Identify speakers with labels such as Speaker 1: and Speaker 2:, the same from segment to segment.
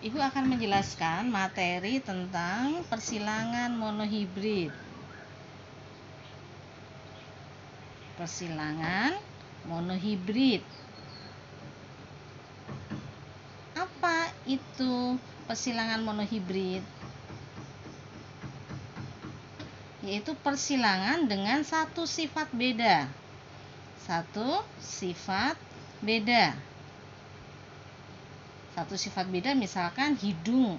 Speaker 1: Ibu akan menjelaskan materi tentang persilangan monohibrid. Persilangan monohibrid. Apa itu persilangan monohibrid? Yaitu persilangan dengan satu sifat beda. Satu sifat beda. Satu sifat beda misalkan hidung,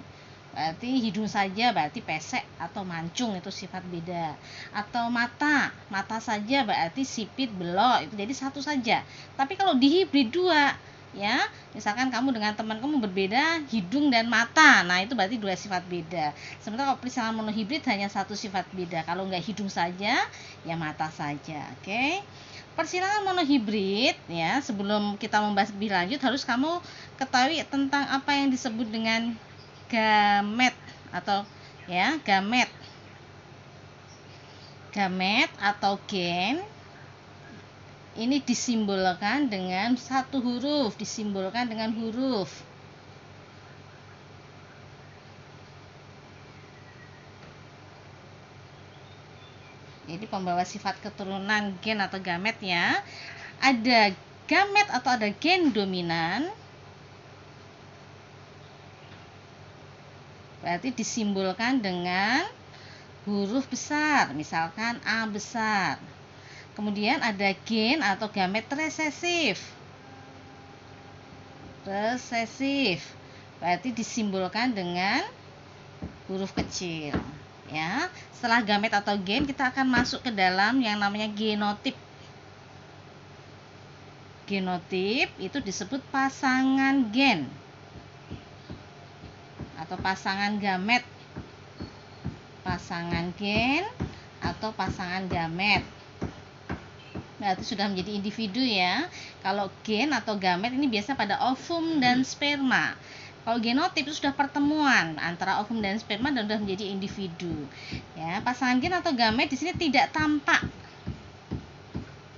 Speaker 1: berarti hidung saja berarti pesek atau mancung, itu sifat beda. Atau mata saja berarti sipit, belok, itu jadi satu saja. Tapi kalau dihibrid dua, ya misalkan kamu dengan teman kamu berbeda hidung dan mata, nah itu berarti dua sifat beda. Sementara kalau persilangan monohibrid hanya satu sifat beda, kalau nggak hidung saja ya mata saja. Oke. Persilangan monohibrid, ya sebelum kita membahas lebih lanjut harus kamu ketahui tentang apa yang disebut dengan gamet atau gamet. Gamet atau gen ini disimbolkan dengan satu huruf, disimbolkan dengan huruf. Jadi pembawa sifat keturunan gen atau gamet ya. Ada gamet atau ada gen dominan. Berarti disimbolkan dengan huruf besar, misalkan A besar. Kemudian ada gen atau gamet resesif. Resesif. Berarti disimbolkan dengan huruf kecil. Ya, setelah gamet atau gen kita akan masuk ke dalam yang namanya genotip. Genotip itu disebut pasangan gen atau pasangan gamet. Pasangan gen atau pasangan gamet. Berarti sudah menjadi individu ya. Kalau gen atau gamet ini biasa pada ovum dan sperma. Kalau genotip itu sudah pertemuan antara ovum dan sperma dan sudah menjadi individu. Ya, pasangan gen atau gamet di sini tidak tampak.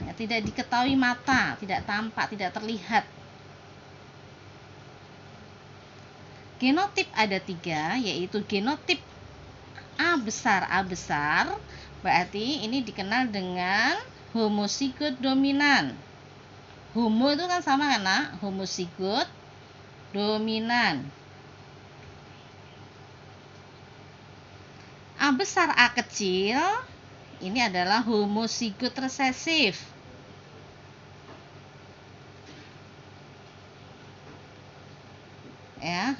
Speaker 1: Ya, tidak diketahui mata, tidak tampak, tidak terlihat. Genotip ada 3, yaitu genotip A besar, berarti ini dikenal dengan homozigot dominan. Homo itu kan sama kan, Nak? Homozigot dominan. A besar, A kecil ini adalah homozigot resesif. Ya,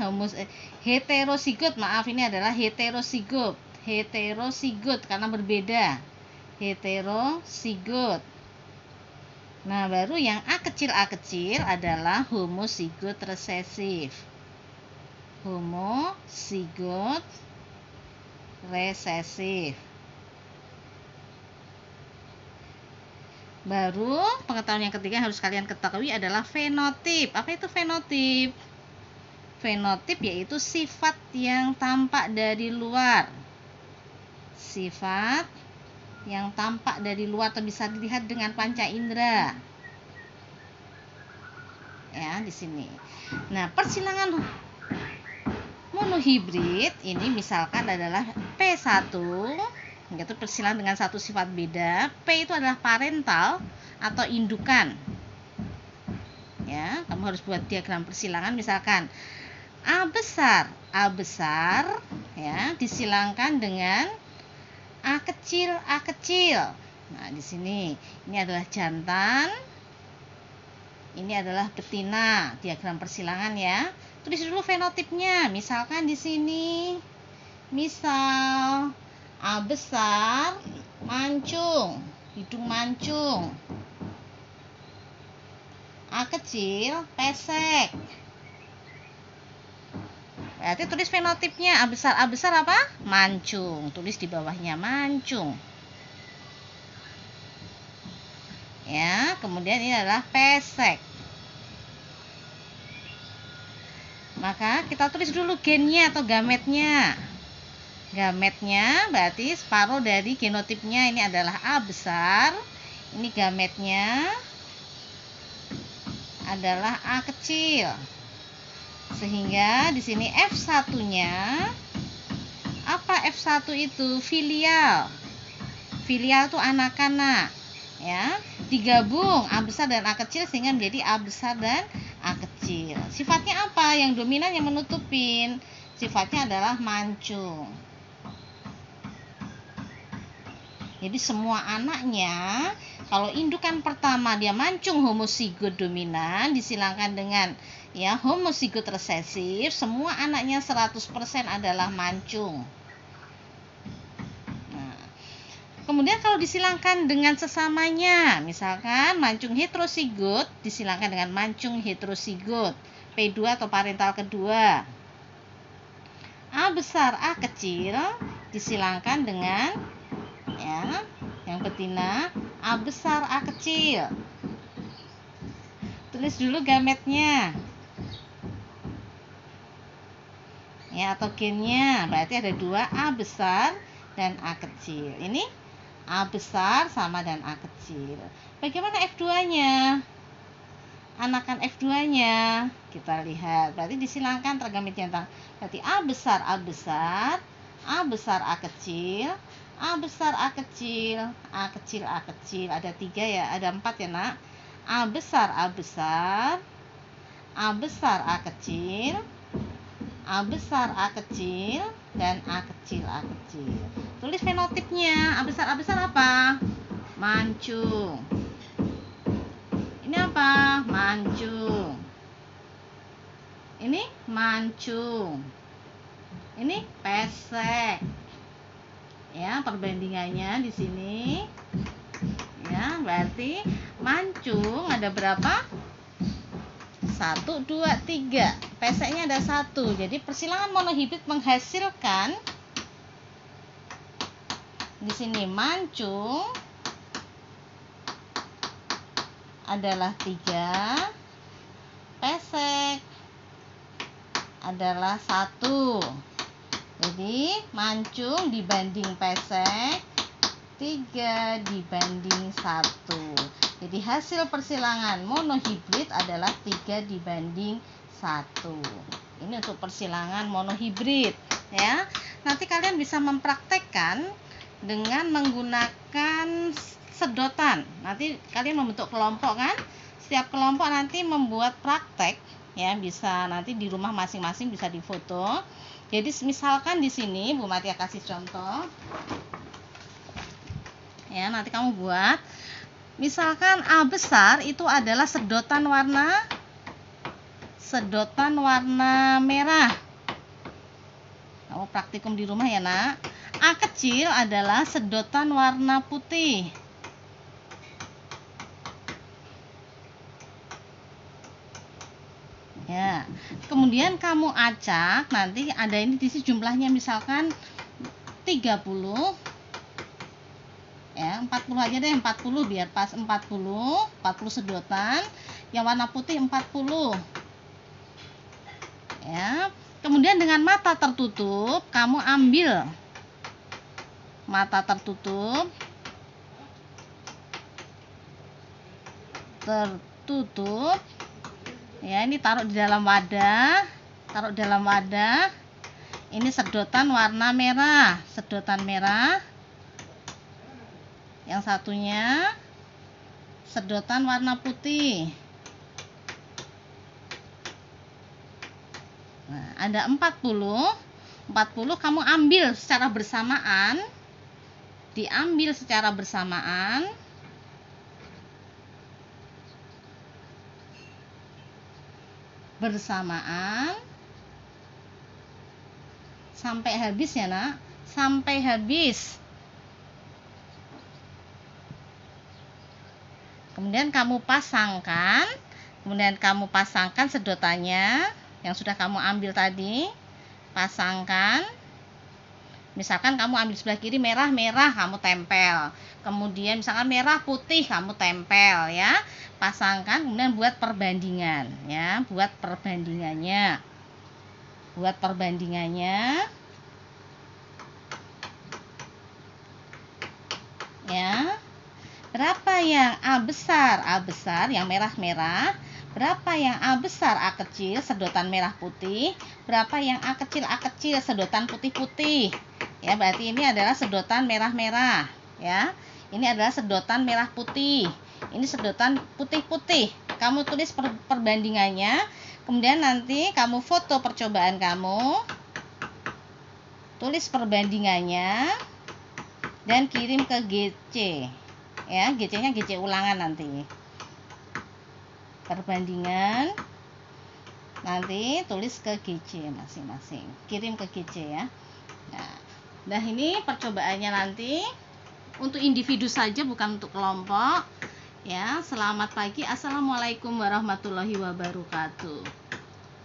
Speaker 1: heterozigot, maaf, ini adalah heterozigot. Heterozigot karena berbeda. Heterozigot. Nah, baru yang A kecil adalah homozigot resesif. Homozigot resesif. Baru pengetahuan yang ketiga yang harus kalian ketahui adalah fenotip. Apa itu fenotip? Fenotip yaitu sifat yang tampak dari luar. Sifat yang tampak dari luar atau bisa dilihat dengan panca indera. Ya, di sini. Nah, persilangan monohibrid ini misalkan adalah P1, yaitu persilangan dengan satu sifat beda. P itu adalah parental atau indukan. Ya, kamu harus buat diagram persilangan misalkan A besar ya disilangkan dengan A kecil. Nah, di sini ini adalah jantan, ini adalah betina, diagram persilangan ya. Tulis dulu fenotipnya. Misalkan di sini, misal A besar mancung, hidung mancung. A kecil pesek. Berarti tulis fenotipnya. A besar apa? Mancung. Tulis di bawahnya mancung. Ya, kemudian ini adalah pesek. Maka kita tulis dulu gennya atau gametnya. Gametnya berarti separuh dari genotipnya ini adalah A besar. Ini gametnya adalah A kecil. Sehingga di sini F1-nya, apa F1 itu? Filial. Filial itu anak-anak, ya. Digabung A besar dan A kecil sehingga menjadi A besar dan A kecil. Sifatnya apa? Yang dominan yang menutupin. Sifatnya adalah mancung. Jadi semua anaknya, kalau indukan pertama dia mancung homozigot dominan, disilangkan dengan ya homozigot resesif, semua anaknya 100% adalah mancung. Nah, kemudian kalau disilangkan dengan sesamanya, misalkan mancung heterozigot disilangkan dengan mancung heterozigot P2 atau parental kedua. A besar A kecil disilangkan dengan ya, yang betina A besar A kecil. Tulis dulu gametnya. Ya, atau gennya. Berarti ada 2 A besar dan A kecil. Ini A besar sama dan A kecil. Bagaimana F2-nya? Anakan F2-nya kita lihat. Berarti disilangkan tergamit centang. Berarti A besar A besar, A besar A kecil, A besar A kecil, A kecil A kecil. Ada 3 ya, ada 4 ya nak. A besar A besar, A besar A kecil, A besar A kecil, dan A kecil A kecil. Tulis fenotipnya. A besar apa? Mancung. Ini apa? Mancung. Ini mancung. Ini pesek. Ya, perbandingannya di sini. Ya, berarti mancung ada berapa? 1, 2, 3. Peseknya ada 1. Jadi persilangan monohibrid menghasilkan di sini mancung adalah 3, pesek adalah 1. Jadi mancung dibanding pesek 3 dibanding 1. Jadi hasil persilangan monohibrid adalah 3 dibanding 1. Ini untuk persilangan monohibrid ya. Nanti kalian bisa mempraktekkan dengan menggunakan sedotan. Nanti kalian membentuk kelompok kan? Setiap kelompok nanti membuat praktek ya, bisa nanti di rumah masing-masing bisa difoto. Jadi misalkan di sini Bu Matia kasih contoh. Ya, nanti kamu buat. Misalkan A besar itu adalah sedotan warna merah. Kamu praktikum di rumah ya, nak. A kecil adalah sedotan warna putih. Ya. Kemudian kamu acak, nanti ada ini di sini jumlahnya misalkan 30. Ya, 40 aja deh, 40 biar pas 40 sedotan. Yang warna putih 40. Ya. Kemudian dengan mata tertutup, kamu ambil mata tertutup. Ya, ini taruh di dalam wadah. Ini sedotan warna merah, Yang satunya sedotan warna putih. Nah, ada 40 kamu ambil secara bersamaan. Diambil secara bersamaan. Sampai habis ya, nak. Sampai habis. Kemudian kamu pasangkan sedotannya yang sudah kamu ambil tadi. Pasangkan. Misalkan kamu ambil sebelah kiri merah kamu tempel. Kemudian misalkan merah putih kamu tempel ya. Pasangkan, kemudian buat perbandingan ya, buat perbandingannya. Ya. Berapa yang A besar yang merah-merah, berapa yang A besar A kecil sedotan merah putih, berapa yang A kecil sedotan putih-putih. Ya, berarti ini adalah sedotan merah-merah, ya. Ini adalah sedotan merah putih. Ini sedotan putih-putih. Kamu tulis perbandingannya, kemudian nanti kamu foto percobaan kamu. Tulis perbandingannya dan kirim ke GC. Ya, GC-nya GC ulangan nanti. Perbandingan nanti tulis ke GC masing-masing, kirim ke GC ya. Nah ini percobaannya nanti untuk individu saja, bukan untuk kelompok ya. Selamat pagi, assalamualaikum warahmatullahi wabarakatuh.